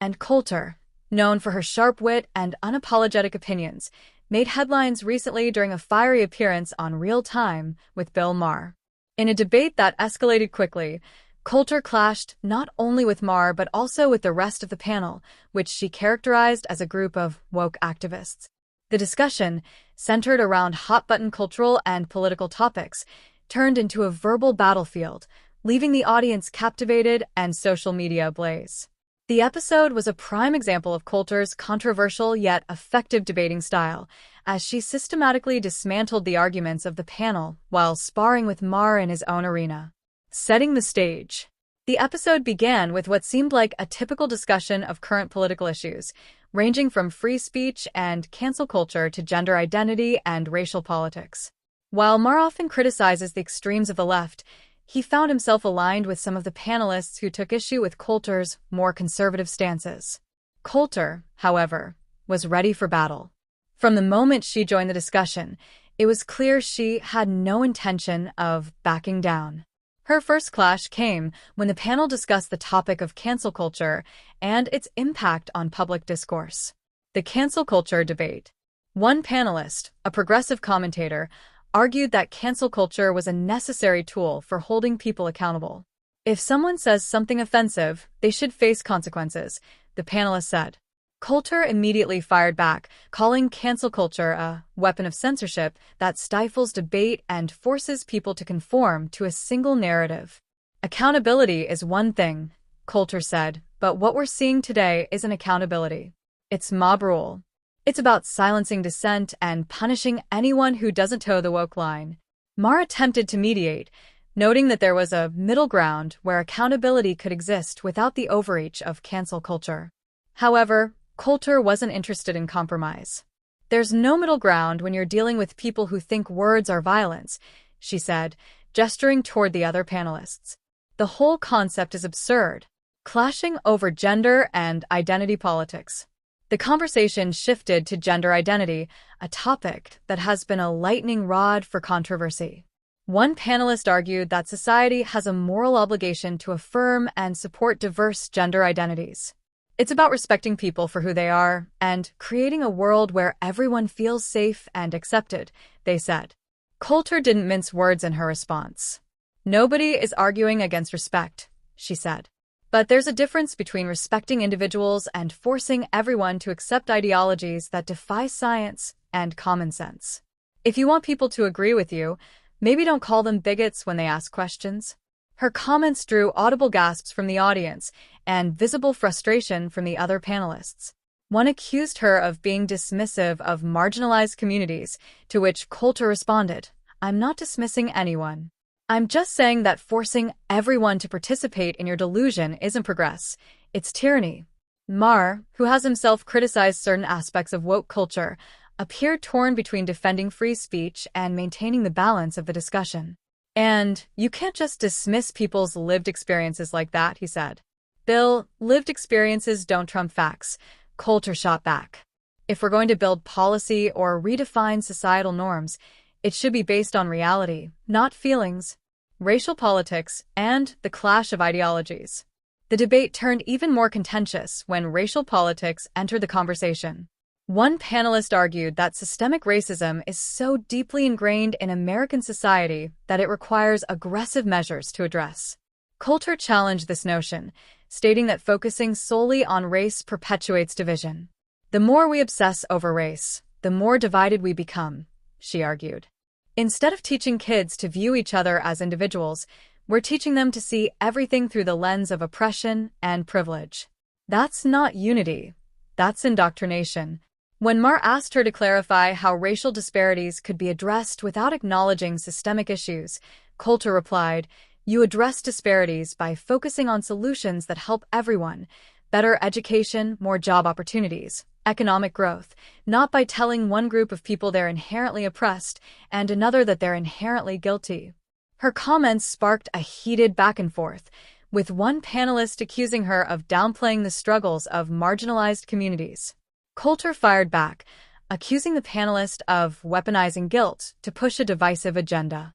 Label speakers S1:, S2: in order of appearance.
S1: And Coulter, known for her sharp wit and unapologetic opinions, made headlines recently during a fiery appearance on Real Time with Bill Maher. In a debate that escalated quickly, Coulter clashed not only with Maher but also with the rest of the panel, which she characterized as a group of woke activists. The discussion, centered around hot-button cultural and political topics, turned into a verbal battlefield, leaving the audience captivated and social media ablaze. The episode was a prime example of Coulter's controversial yet effective debating style, as she systematically dismantled the arguments of the panel while sparring with Maher in his own arena. Setting the stage. The episode began with what seemed like a typical discussion of current political issues, ranging from free speech and cancel culture to gender identity and racial politics. While Maher often criticizes the extremes of the left, he found himself aligned with some of the panelists who took issue with Coulter's more conservative stances. Coulter, however, was ready for battle. From the moment she joined the discussion, it was clear she had no intention of backing down. Her first clash came when the panel discussed the topic of cancel culture and its impact on public discourse. The cancel culture debate. One panelist, a progressive commentator, argued that cancel culture was a necessary tool for holding people accountable. If someone says something offensive, they should face consequences, the panelist said. Coulter immediately fired back, calling cancel culture a weapon of censorship that stifles debate and forces people to conform to a single narrative. Accountability is one thing, Coulter said, but what we're seeing today isn't accountability. It's mob rule. It's about silencing dissent and punishing anyone who doesn't toe the woke line. Maher attempted to mediate, noting that there was a middle ground where accountability could exist without the overreach of cancel culture. However, Coulter wasn't interested in compromise. There's no middle ground when you're dealing with people who think words are violence, she said, gesturing toward the other panelists. The whole concept is absurd, clashing over gender and identity politics. The conversation shifted to gender identity, a topic that has been a lightning rod for controversy. One panelist argued that society has a moral obligation to affirm and support diverse gender identities. It's about respecting people for who they are and creating a world where everyone feels safe and accepted, they said. Coulter didn't mince words in her response. Nobody is arguing against respect, she said. But there's a difference between respecting individuals and forcing everyone to accept ideologies that defy science and common sense. If you want people to agree with you, maybe don't call them bigots when they ask questions. Her comments drew audible gasps from the audience and visible frustration from the other panelists. One accused her of being dismissive of marginalized communities, to which Coulter responded, "I'm not dismissing anyone. I'm just saying that forcing everyone to participate in your delusion isn't progress, it's tyranny." Maher, who has himself criticized certain aspects of woke culture, appeared torn between defending free speech and maintaining the balance of the discussion. "And you can't just dismiss people's lived experiences like that," he said. "Bill, lived experiences don't trump facts," Coulter shot back. "If we're going to build policy or redefine societal norms, it should be based on reality, not feelings." Racial politics and the clash of ideologies. The debate turned even more contentious when racial politics entered the conversation. One panelist argued that systemic racism is so deeply ingrained in American society that it requires aggressive measures to address. Coulter challenged this notion, stating that focusing solely on race perpetuates division. "The more we obsess over race, the more divided we become," she argued. "Instead of teaching kids to view each other as individuals, we're teaching them to see everything through the lens of oppression and privilege. That's not unity. That's indoctrination." When Maher asked her to clarify how racial disparities could be addressed without acknowledging systemic issues, Coulter replied, "You address disparities by focusing on solutions that help everyone: better education, more job opportunities, economic growth, not by telling one group of people they're inherently oppressed and another that they're inherently guilty." Her comments sparked a heated back and forth, with one panelist accusing her of downplaying the struggles of marginalized communities. Coulter fired back, accusing the panelist of weaponizing guilt to push a divisive agenda.